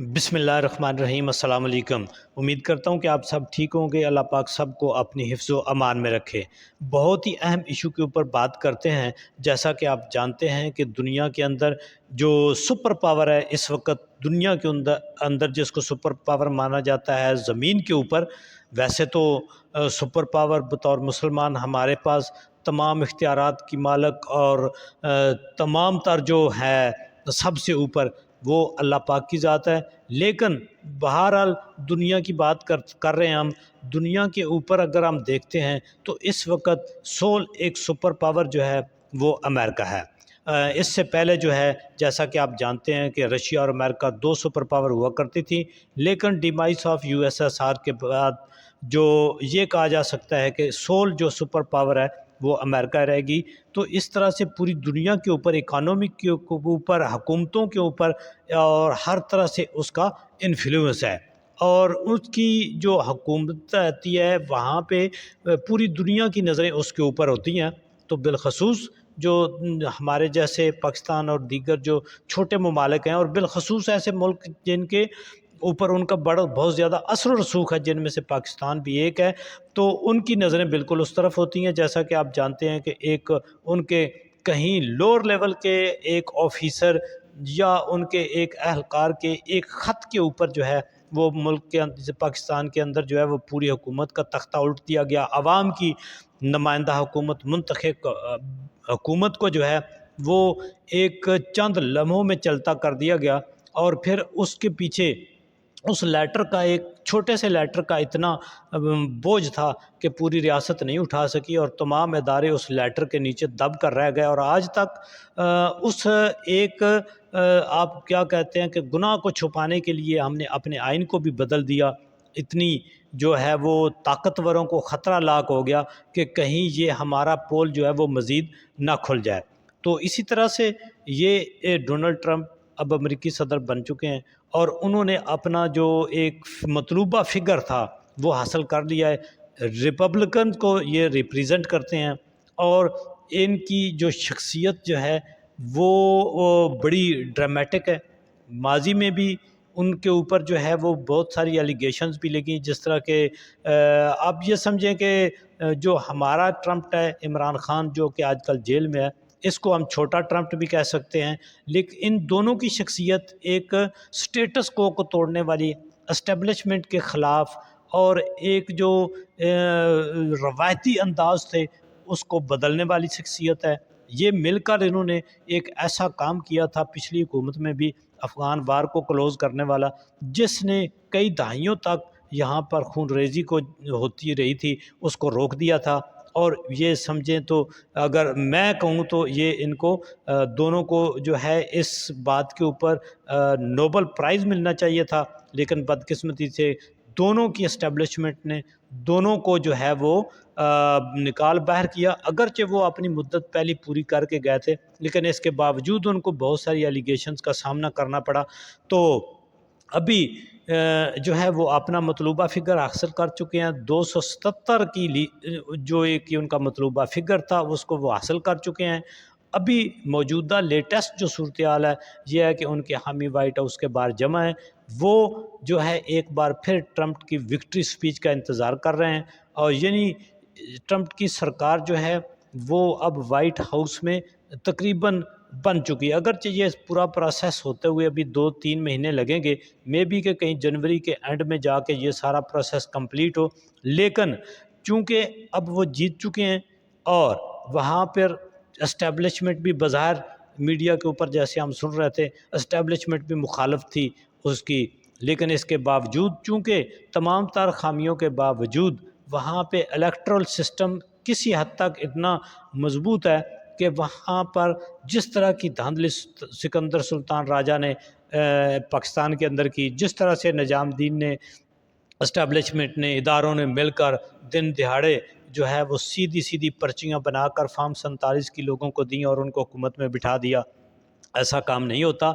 بسم اللہ الرحمن الرحیم۔ السلام علیکم۔ امید کرتا ہوں کہ آپ سب ٹھیک ہوں گے۔ اللہ پاک سب کو اپنی حفظ و امان میں رکھے۔ بہت ہی اہم ایشو کے اوپر بات کرتے ہیں۔ جیسا کہ آپ جانتے ہیں کہ دنیا کے اندر جو سپر پاور ہے اس وقت دنیا کے اندر جس کو سپر پاور مانا جاتا ہے زمین کے اوپر، ویسے تو سپر پاور بطور مسلمان ہمارے پاس تمام اختیارات کی مالک اور تمام تر جو ہے سب سے اوپر وہ اللہ پاک کی ذات ہے، لیکن بہرحال دنیا کی بات کر رہے ہیں ہم۔ دنیا کے اوپر اگر ہم دیکھتے ہیں تو اس وقت سول ایک سپر پاور جو ہے وہ امریکہ ہے۔ اس سے پہلے جو ہے جیسا کہ آپ جانتے ہیں کہ رشیا اور امریکہ دو سپر پاور ہوا کرتی تھی، لیکن ڈیمائس آف USSR کے بعد جو یہ کہا جا سکتا ہے کہ سول جو سپر پاور ہے وہ امریکہ رہے گی۔ تو اس طرح سے پوری دنیا کے اوپر، اکانومک کے اوپر، حکومتوں کے اوپر اور ہر طرح سے اس کا انفلوئنس ہے، اور اس کی جو حکومت رہتی ہے وہاں پہ پوری دنیا کی نظریں اس کے اوپر ہوتی ہیں۔ تو بالخصوص جو ہمارے جیسے پاکستان اور دیگر جو چھوٹے ممالک ہیں، اور بالخصوص ایسے ملک جن کے اوپر ان کا بہت زیادہ اثر و رسوخ ہے، جن میں سے پاکستان بھی ایک ہے، تو ان کی نظریں بالکل اس طرف ہوتی ہیں۔ جیسا کہ آپ جانتے ہیں کہ ایک ان کے کہیں لوور لیول کے ایک آفیسر یا ان کے ایک اہلکار کے ایک خط کے اوپر جو ہے وہ ملک کے اندر، پاکستان کے اندر جو ہے وہ پوری حکومت کا تختہ الٹ دیا گیا۔ عوام کی نمائندہ حکومت، منتخب حکومت کو جو ہے وہ ایک چند لمحوں میں چلتا کر دیا گیا، اور پھر اس کے پیچھے اس لیٹر کا، ایک چھوٹے سے لیٹر کا اتنا بوجھ تھا کہ پوری ریاست نہیں اٹھا سکی، اور تمام ادارے اس لیٹر کے نیچے دب کر رہ گئے، اور آج تک اس ایک آپ کیا کہتے ہیں کہ گناہ کو چھپانے کے لیے ہم نے اپنے آئین کو بھی بدل دیا۔ اتنی جو ہے وہ طاقتوروں کو خطرہ لاحق ہو گیا کہ کہیں یہ ہمارا پول جو ہے وہ مزید نہ کھل جائے۔ تو اسی طرح سے یہ ڈونلڈ ٹرمپ اب امریکی صدر بن چکے ہیں، اور انہوں نے اپنا جو ایک مطلوبہ فگر تھا وہ حاصل کر لیا ہے۔ ریپبلکن کو یہ ریپریزنٹ کرتے ہیں، اور ان کی جو شخصیت جو ہے وہ بڑی ڈرامیٹک ہے۔ ماضی میں بھی ان کے اوپر جو ہے وہ بہت ساری ایلیگیشنز بھی لگیں، جس طرح کہ آپ یہ سمجھیں کہ جو ہمارا ٹرمپ ہے عمران خان، جو کہ آج کل جیل میں ہے، اس کو ہم چھوٹا ٹرمپ بھی کہہ سکتے ہیں، لیکن ان دونوں کی شخصیت ایک سٹیٹس کو توڑنے والی، اسٹیبلشمنٹ کے خلاف، اور ایک جو روایتی انداز تھے اس کو بدلنے والی شخصیت ہے۔ یہ مل کر انہوں نے ایک ایسا کام کیا تھا پچھلی حکومت میں بھی، افغان وار کو کلوز کرنے والا، جس نے کئی دہائیوں تک یہاں پر خون ریزی کو ہوتی رہی تھی اس کو روک دیا تھا۔ اور یہ سمجھیں تو اگر میں کہوں تو یہ ان کو دونوں کو جو ہے اس بات کے اوپر نوبل پرائز ملنا چاہیے تھا، لیکن بدقسمتی سے دونوں کی اسٹیبلشمنٹ نے دونوں کو جو ہے وہ نکال باہر کیا۔ اگرچہ وہ اپنی مدت پہلی پوری کر کے گئے تھے، لیکن اس کے باوجود ان کو بہت ساری ایلیگیشنز کا سامنا کرنا پڑا۔ تو ابھی جو ہے وہ اپنا مطلوبہ فگر حاصل کر چکے ہیں۔ 277 کی جو ایک ان کا مطلوبہ فگر تھا اس کو وہ حاصل کر چکے ہیں۔ ابھی موجودہ لیٹسٹ جو صورتحال ہے یہ ہے کہ ان کے حامی وائٹ ہاؤس کے باہر جمع ہیں، وہ جو ہے ایک بار پھر ٹرمپ کی وکٹری سپیچ کا انتظار کر رہے ہیں، اور یعنی ٹرمپ کی سرکار جو ہے وہ اب وائٹ ہاؤس میں تقریباً بن چکی ہے۔ اگرچہ یہ پورا پروسیس ہوتے ہوئے ابھی 2-3 مہینے لگیں گے، مے بی کہ کہیں جنوری کے اینڈ میں جا کے یہ سارا پروسیس کمپلیٹ ہو، لیکن چونکہ اب وہ جیت چکے ہیں، اور وہاں پر اسٹیبلشمنٹ بھی بظاہر میڈیا کے اوپر جیسے ہم سن رہے تھے اسٹیبلشمنٹ بھی مخالف تھی اس کی، لیکن اس کے باوجود چونکہ تمام تر خامیوں کے باوجود وہاں پہ الیکٹرل سسٹم کسی حد تک اتنا مضبوط ہے کہ وہاں پر جس طرح کی دھاندلی سکندر سلطان راجہ نے پاکستان کے اندر کی، جس طرح سے نظام الدین نے، اسٹیبلشمنٹ نے، اداروں نے مل کر دن دہاڑے جو ہے وہ سیدھی پرچیاں بنا کر فارم 47 کی لوگوں کو دیں اور ان کو حکومت میں بٹھا دیا، ایسا کام نہیں ہوتا۔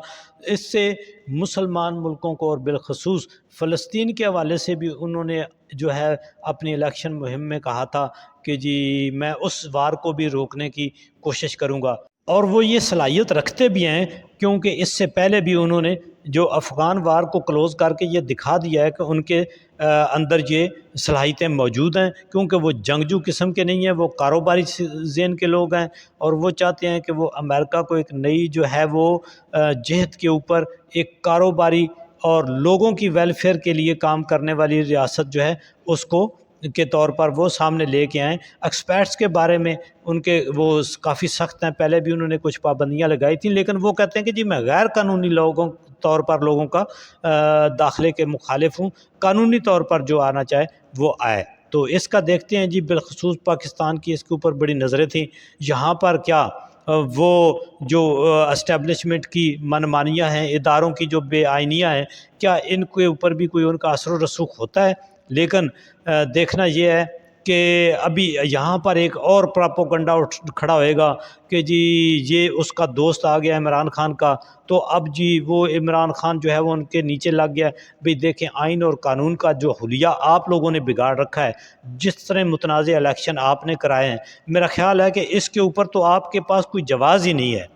اس سے مسلمان ملکوں کو اور بالخصوص فلسطین کے حوالے سے بھی انہوں نے جو ہے اپنی الیکشن مہم میں کہا تھا کہ جی میں اس وار کو بھی روکنے کی کوشش کروں گا، اور وہ یہ صلاحیت رکھتے بھی ہیں، کیونکہ اس سے پہلے بھی انہوں نے جو افغان وار کو کلوز کر کے یہ دکھا دیا ہے کہ ان کے اندر یہ صلاحیتیں موجود ہیں، کیونکہ وہ جنگجو قسم کے نہیں ہیں، وہ کاروباری ذہن کے لوگ ہیں، اور وہ چاہتے ہیں کہ وہ امریکہ کو ایک نئی جو ہے وہ جہت کے اوپر ایک کاروباری اور لوگوں کی ویلفیئر کے لیے کام کرنے والی ریاست جو ہے اس کو کے طور پر وہ سامنے لے کے آئیں۔ ایکسپیٹس کے بارے میں ان کے وہ کافی سخت ہیں، پہلے بھی انہوں نے کچھ پابندیاں لگائی تھیں، لیکن وہ کہتے ہیں کہ جی میں غیر قانونی طور پر لوگوں کا داخلے کے مخالف ہوں، قانونی طور پر جو آنا چاہے وہ آئے۔ تو اس کا دیکھتے ہیں جی، بالخصوص پاکستان کی اس کے اوپر بڑی نظریں تھیں، یہاں پر کیا وہ جو اسٹیبلشمنٹ کی منمانیاں ہیں، اداروں کی جو بے آئینیاں ہیں، کیا ان کے اوپر بھی کوئی ان کا اثر و رسوخ ہوتا ہے؟ لیکن دیکھنا یہ ہے کہ ابھی یہاں پر ایک اور پراپوگنڈا کھڑا ہوئے گا کہ جی یہ اس کا دوست آ گیا عمران خان کا، تو اب جی وہ عمران خان جو ہے وہ ان کے نیچے لگ گیا۔ بھئی دیکھیں، آئین اور قانون کا جو حلیہ آپ لوگوں نے بگاڑ رکھا ہے، جس طرح متنازع الیکشن آپ نے کرائے ہیں، میرا خیال ہے کہ اس کے اوپر تو آپ کے پاس کوئی جواز ہی نہیں ہے۔